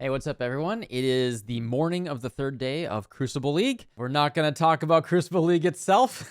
Hey, what's up, everyone? It is the morning of the third day of Crucible League. We're not going to talk about Crucible League itself.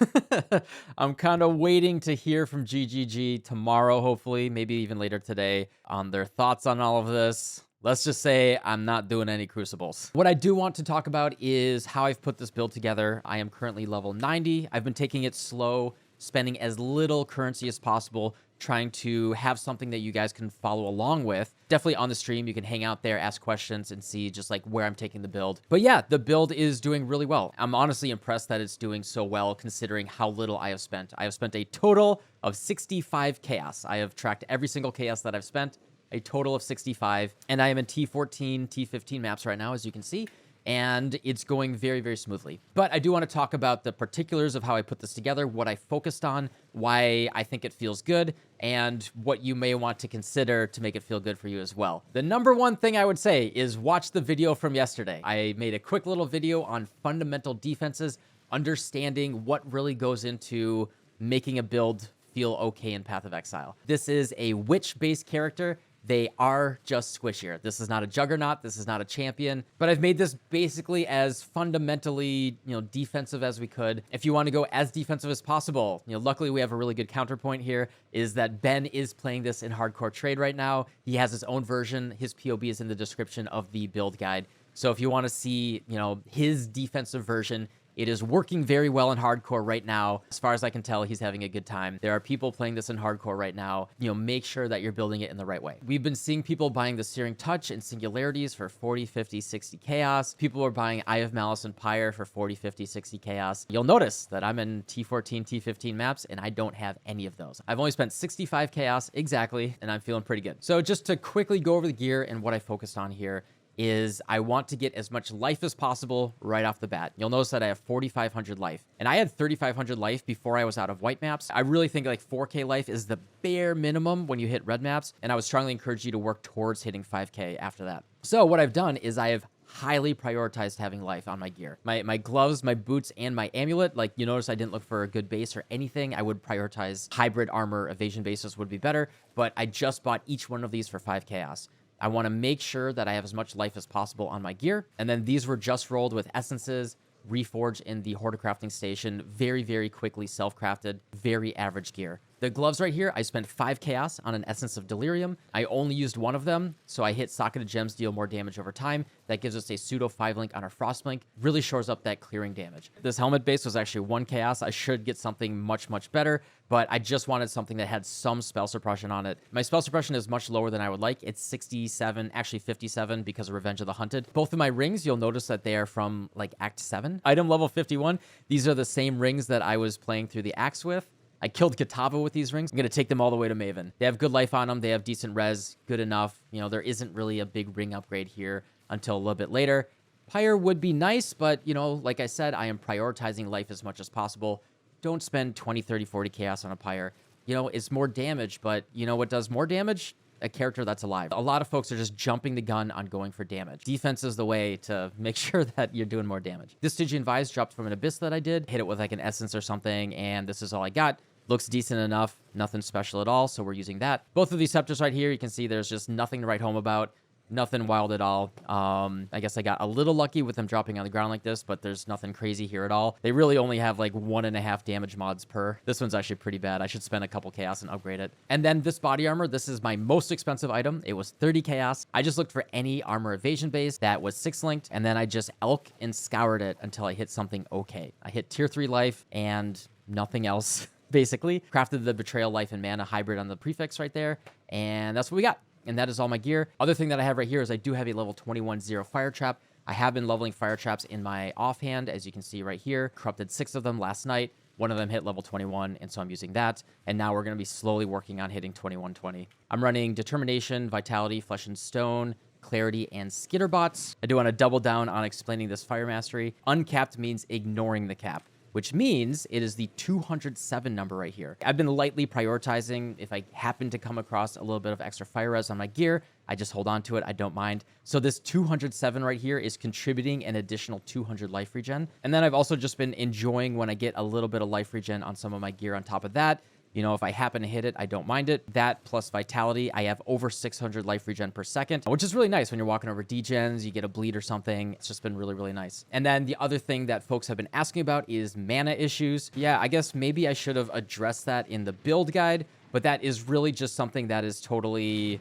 I'm kind of waiting to hear from GGG tomorrow, hopefully, maybe even later today, on their thoughts on all of this. Let's just say I'm not doing any Crucibles. What I do want to talk about is how I've put this build together. I am currently level 90. I've been taking it slow, spending as little currency as possible, trying to have something that you guys can follow along with. Definitely on the stream, you can hang out there, ask questions, and see just like where I'm taking the build. But yeah, the build is doing really well. I'm honestly impressed that it's doing so well considering how little I have spent. I have spent a total of 65 chaos. I have tracked every single chaos that I've spent, a total of 65. And I am in T14, T15 maps right now, as you can see. And it's going very, very smoothly. But I do want to talk about the particulars of how I put this together, what I focused on, why I think it feels good, and what you may want to consider to make it feel good for you as well. The number one thing I would say is watch the video from yesterday. I made a quick little video on fundamental defenses, understanding what really goes into making a build feel okay in Path of Exile. This is a witch-based character. They are just squishier. This is not a juggernaut. This is not a champion. But I've made this basically as fundamentally, defensive as we could. If you want to go as defensive as possible, luckily we have a really good counterpoint here, is that Ben is playing this in hardcore trade right now. He has his own version. His POB is in the description of the build guide. So if you want to see, his defensive version, it is working very well in hardcore right now. As far as I can tell, he's having a good time. There are people playing this in hardcore right now. Make sure that you're building it in the right way. We've been seeing people buying the Searing Touch and Singularities for 40, 50, 60 chaos. People are buying Eye of Malice and Pyre for 40, 50, 60 chaos. You'll notice that I'm in T14, T15 maps, and I don't have any of those. I've only spent 65 chaos exactly, and I'm feeling pretty good. So just to quickly go over the gear and what I focused on here, is I want to get as much life as possible right off the bat. You'll notice that I have 4,500 life. And I had 3,500 life before I was out of white maps. I really think like 4K life is the bare minimum when you hit red maps. And I would strongly encourage you to work towards hitting 5K after that. So what I've done is I have highly prioritized having life on my gear. My gloves, my boots, and my amulet, like you notice I didn't look for a good base or anything. I would prioritize hybrid armor, evasion bases would be better. But I just bought each one of these for 5 chaos. I want to make sure that I have as much life as possible on my gear. And then these were just rolled with essences, reforged in the Horticrafting station, very, very quickly self-crafted, very average gear. The gloves right here, I spent 5 chaos on an Essence of Delirium. I only used one of them, so I hit Socketed Gems, deal more damage over time. That gives us a pseudo 5-link on our Frostblink. Really shores up that clearing damage. This helmet base was actually 1 chaos. I should get something much, much better, but I just wanted something that had some spell suppression on it. My spell suppression is much lower than I would like. It's 67, actually 57 because of Revenge of the Hunted. Both of my rings, you'll notice that they are from like Act 7. Item level 51. These are the same rings that I was playing through the axe with. I killed Kitava with these rings. I'm going to take them all the way to Maven. They have good life on them. They have decent res, good enough. There isn't really a big ring upgrade here until a little bit later. Pyre would be nice, but, like I said, I am prioritizing life as much as possible. Don't spend 20, 30, 40 chaos on a Pyre. It's more damage, but what does more damage? A character that's alive. A lot of folks are just jumping the gun on going for damage. Defense is the way to make sure that you're doing more damage. This Stygian Vise dropped from an Abyss that I did. Hit it with like an Essence or something, and this is all I got. Looks decent enough, nothing special at all, so we're using that. Both of these scepters right here, you can see there's just nothing to write home about. Nothing wild at all. I guess I got a little lucky with them dropping on the ground like this, but there's nothing crazy here at all. They really only have like 1.5 damage mods per. This one's actually pretty bad. I should spend a couple chaos and upgrade it. And then this body armor, this is my most expensive item. It was 30 chaos. I just looked for any armor evasion base that was 6-linked, and then I just elk and scoured it until I hit something okay. I hit tier 3 life and nothing else. Basically, crafted the Betrayal Life and Mana hybrid on the prefix right there, and that's what we got. And that is all my gear. Other thing that I have right here is I do have a level 21 Zero Fire Trap. I have been leveling Fire Traps in my offhand, as you can see right here. Corrupted 6 of them last night. One of them hit level 21, and so I'm using that. And now we're going to be slowly working on hitting 2120. I'm running Determination, Vitality, Flesh and Stone, Clarity, and Skitterbots. I do want to double down on explaining this Fire Mastery. Uncapped means ignoring the cap, which means it is the 207 number right here. I've been lightly prioritizing. If I happen to come across a little bit of extra fire res on my gear, I just hold on to it. I don't mind. So this 207 right here is contributing an additional 200 life regen. And then I've also just been enjoying when I get a little bit of life regen on some of my gear on top of that. You know, if I happen to hit it, I don't mind it. That plus vitality, I have over 600 life regen per second, which is really nice when you're walking over degens, you get a bleed or something. It's just been really, really nice. And then the other thing that folks have been asking about is mana issues. Yeah, I guess maybe I should have addressed that in the build guide, but that is really just something that is totally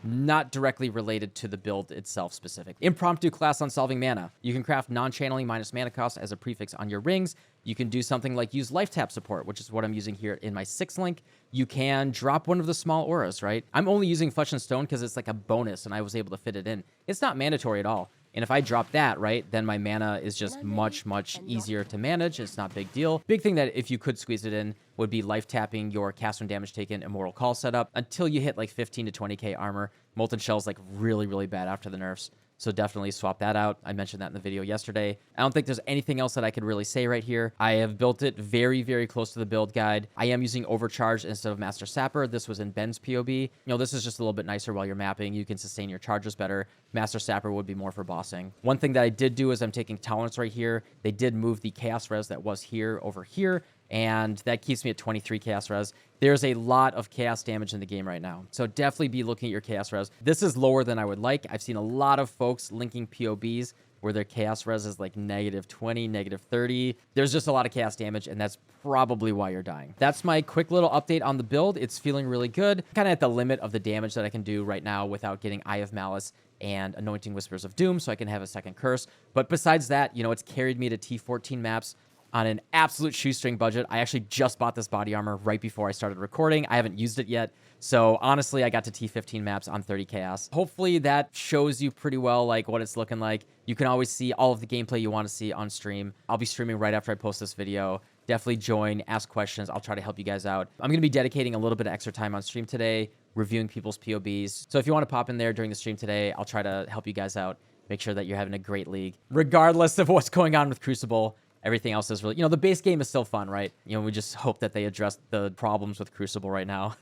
not directly related to the build itself specific. Impromptu class on solving mana. You can craft non-channeling minus mana cost as a prefix on your rings. You can do something like use life tap support, which is what I'm using here in my 6th link. You can drop one of the small auras, right? I'm only using Flesh and Stone because it's like a bonus and I was able to fit it in. It's not mandatory at all. And if I drop that, right, then my mana is just much, much easier to manage. It's not a big deal. Big thing that if you could squeeze it in would be life tapping your cast when damage taken Immortal Call setup until you hit like 15 to 20k armor. Molten Shell's like really, really bad after the nerfs. So definitely swap that out. I mentioned that in the video yesterday. I don't think there's anything else that I could really say right here. I have built it very, very close to the build guide. I am using Overcharge instead of Master Sapper. This was in Ben's POB. You know, this is just a little bit nicer while you're mapping. You can sustain your charges better. Master Sapper would be more for bossing. One thing that I did do is I'm taking Tolerance right here. They did move the Chaos Res that was here over here, and that keeps me at 23 Chaos Res. There's a lot of Chaos damage in the game right now, so definitely be looking at your Chaos Res. This is lower than I would like. I've seen a lot of folks linking POBs where their Chaos Res is like -20, -30. There's just a lot of Chaos damage, and that's probably why you're dying. That's my quick little update on the build. It's feeling really good. Kind of at the limit of the damage that I can do right now without getting Eye of Malice and Anointing Whispers of Doom, so I can have a second curse. But besides that, you know, it's carried me to T14 maps on an absolute shoestring budget. I actually just bought this body armor right before I started recording. I haven't used it yet. So honestly, I got to T15 maps on 30 chaos. Hopefully that shows you pretty well like what it's looking like. You can always see all of the gameplay you want to see on stream. I'll be streaming right after I post this video. Definitely join, ask questions. I'll try to help you guys out. I'm going to be dedicating a little bit of extra time on stream today, reviewing people's POBs. So if you want to pop in there during the stream today, I'll try to help you guys out. Make sure that you're having a great league. Regardless of what's going on with Crucible, everything else is really, you know, the base game is still fun, right? You know, we just hope that they address the problems with Crucible right now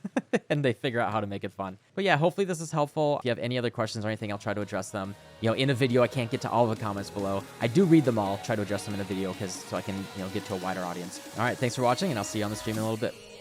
and they figure out how to make it fun. But yeah, hopefully this is helpful. If you have any other questions or anything, I'll try to address them. You know, in a video, I can't get to all of the comments below. I do read them all, try to address them in a video so I can, you know, get to a wider audience. All right, thanks for watching, and I'll see you on the stream in a little bit.